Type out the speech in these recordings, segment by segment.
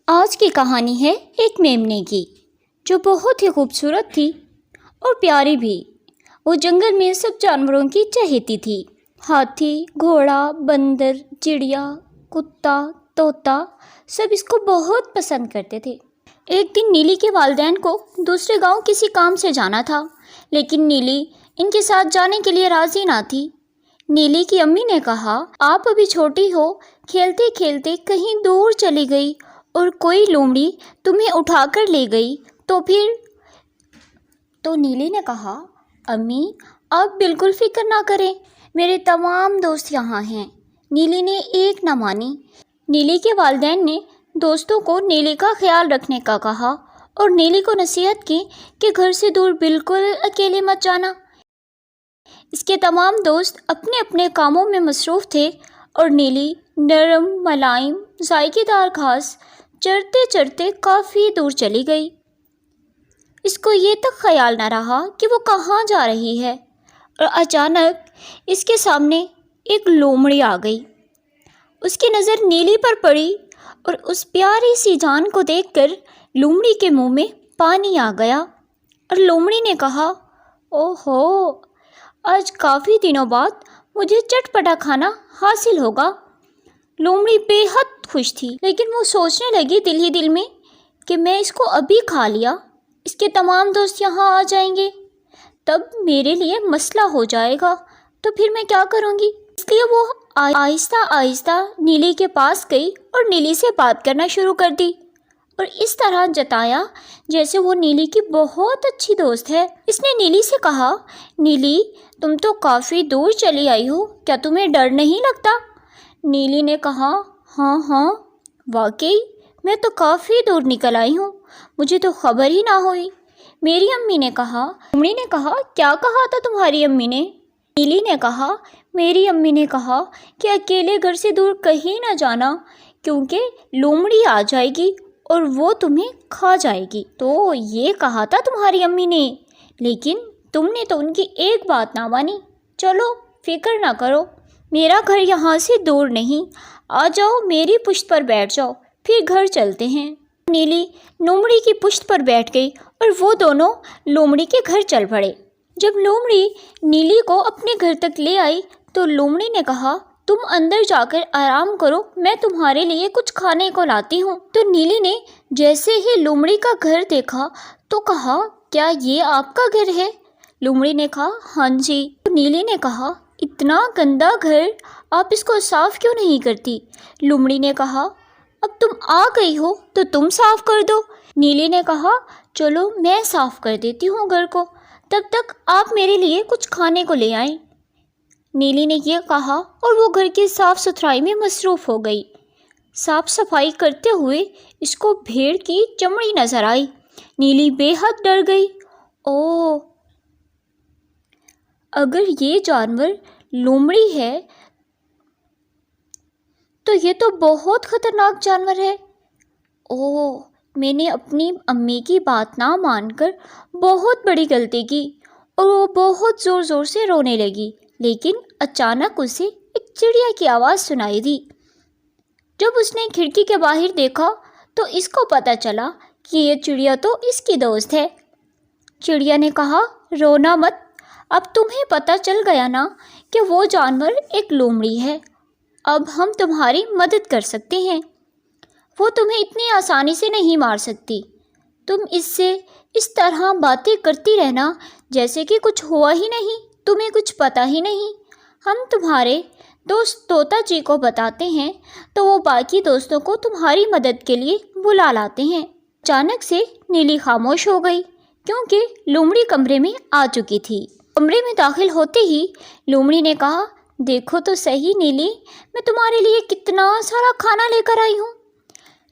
آج کی کہانی ہے ایک میمنے کی جو بہت ہی خوبصورت تھی اور پیاری بھی۔ وہ جنگل میں سب جانوروں کی چہیتی تھی۔ ہاتھی، گھوڑا، بندر، چڑیا، کتا، طوطا سب اس کو بہت پسند کرتے تھے۔ ایک دن نیلی کے والدین کو دوسرے گاؤں کسی کام سے جانا تھا، لیکن نیلی ان کے ساتھ جانے کے لیے راضی نہ تھی۔ نیلی کی امی نے کہا، آپ ابھی چھوٹی ہو، کھیلتے کھیلتے کہیں دور چلی گئی اور کوئی لومڑی تمہیں اٹھا کر لے گئی تو پھر؟ تو نیلی نے کہا، امی آپ بالکل فکر نہ کریں، میرے تمام دوست یہاں ہیں۔ نیلی نے ایک نہ مانی۔ نیلی کے والدین نے دوستوں کو نیلی کا خیال رکھنے کا کہا اور نیلی کو نصیحت کی کہ گھر سے دور بالکل اکیلے مت جانا۔ اس کے تمام دوست اپنے اپنے کاموں میں مصروف تھے اور نیلی نرم، ملائم، ذائقے دار گھاس چرتے چرتے کافی دور چلی گئی۔ اس کو یہ تک خیال نہ رہا کہ وہ کہاں جا رہی ہے، اور اچانک اس کے سامنے ایک لومڑی آ گئی۔ اس کی نظر نیلی پر پڑی اور اس پیاری سی جان کو دیکھ کر لومڑی کے منہ میں پانی آ گیا اور لومڑی نے کہا، اوہو، آج کافی دنوں بعد مجھے چٹپٹا کھانا حاصل ہوگا۔ لومڑی بے حد خوش تھی، لیکن وہ سوچنے لگی دل ہی دل میں کہ میں اس کو ابھی کھا لیا، اس کے تمام دوست یہاں آ جائیں گے، تب میرے لیے مسئلہ ہو جائے گا، تو پھر میں کیا کروں گی؟ اس لیے وہ آہستہ آہستہ نیلی کے پاس گئی اور نیلی سے بات کرنا شروع کر دی اور اس طرح جتایا جیسے وہ نیلی کی بہت اچھی دوست ہے۔ اس نے نیلی سے کہا، نیلی تم تو کافی دور چلی آئی ہو، کیا تمہیں ڈر نہیں لگتا؟ نیلی نے کہا، ہاں واقعی میں تو کافی دور نکل آئی ہوں، مجھے تو خبر ہی نہ ہوئی۔ میری امی نے کہا۔ لومڑی نے کہا، کیا کہا تھا تمہاری امی نے؟ نیلی نے کہا، میری امی نے کہا کہ اکیلے گھر سے دور کہیں نہ جانا، کیونکہ لومڑی آ جائے گی اور وہ تمہیں کھا جائے گی۔ تو یہ کہا تھا تمہاری امی نے، لیکن تم نے تو ان کی ایک بات نہ مانی۔ چلو فکر نہ کرو، میرا گھر یہاں سے دور نہیں، آ جاؤ میری پشت پر بیٹھ جاؤ، پھر گھر چلتے ہیں۔ نیلی لومڑی کی پشت پر بیٹھ گئی اور وہ دونوں لومڑی کے گھر چل پڑے۔ جب لومڑی نیلی کو اپنے گھر تک لے آئی تو لومڑی نے کہا، تم اندر جا کر آرام کرو، میں تمہارے لیے کچھ کھانے کو لاتی ہوں۔ تو نیلی نے جیسے ہی لومڑی کا گھر دیکھا تو کہا، کیا یہ آپ کا گھر ہے؟ لومڑی نے کہا، ہاں جی۔ تو نیلی نے کہا، اتنا گندا گھر، آپ اس کو صاف کیوں نہیں کرتی؟ لومڑی نے کہا، اب تم آ گئی ہو تو تم صاف کر دو۔ نیلی نے کہا، چلو میں صاف کر دیتی ہوں گھر کو، تب تک آپ میرے لیے کچھ کھانے کو لے آئیں۔ نیلی نے یہ کہا اور وہ گھر کی صاف ستھرائی میں مصروف ہو گئی۔ صاف صفائی کرتے ہوئے اس کو بھیڑ کی چمڑی نظر آئی۔ نیلی بے حد ڈر گئی۔ اوہ، اگر یہ جانور لومڑی ہے تو یہ تو بہت خطرناک جانور ہے۔ اوہ، میں نے اپنی امی کی بات نہ مان کر بہت بڑی غلطی کی، اور وہ بہت زور زور سے رونے لگی۔ لیکن اچانک اسے ایک چڑیا کی آواز سنائی دی۔ جب اس نے کھڑکی کے باہر دیکھا تو اس کو پتہ چلا کہ یہ چڑیا تو اس کی دوست ہے۔ چڑیا نے کہا، رونا مت، اب تمہیں پتہ چل گیا نا کہ وہ جانور ایک لومڑی ہے، اب ہم تمہاری مدد کر سکتے ہیں، وہ تمہیں اتنی آسانی سے نہیں مار سکتی، تم اس سے اس طرح باتیں کرتی رہنا جیسے کہ کچھ ہوا ہی نہیں، تمہیں کچھ پتہ ہی نہیں، ہم تمہارے دوست طوطا جی کو بتاتے ہیں تو وہ باقی دوستوں کو تمہاری مدد کے لیے بلا لاتے ہیں۔ اچانک سے نیلی خاموش ہو گئی کیونکہ لومڑی کمرے میں آ چکی تھی۔ کمرے میں داخل ہوتے ہی لومڑی نے کہا، دیکھو تو صحیح نیلی، میں تمہارے لیے کتنا سارا کھانا لے کر آئی ہوں،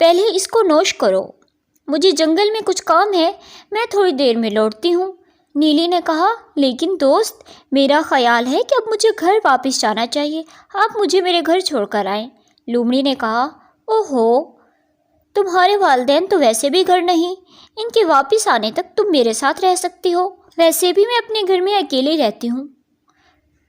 پہلے اس کو نوش کرو، مجھے جنگل میں کچھ کام ہے، میں تھوڑی دیر میں لوٹتی ہوں۔ نیلی نے کہا، لیکن دوست، میرا خیال ہے کہ اب مجھے گھر واپس جانا چاہیے، آپ مجھے میرے گھر چھوڑ کر آئیں۔ لومڑی نے کہا، اوہو، تمہارے والدین تو ویسے بھی گھر نہیں، ان کے واپس آنے تک تم میرے ساتھ رہ سکتی ہو، ویسے بھی میں اپنے گھر میں اکیلی رہتی ہوں۔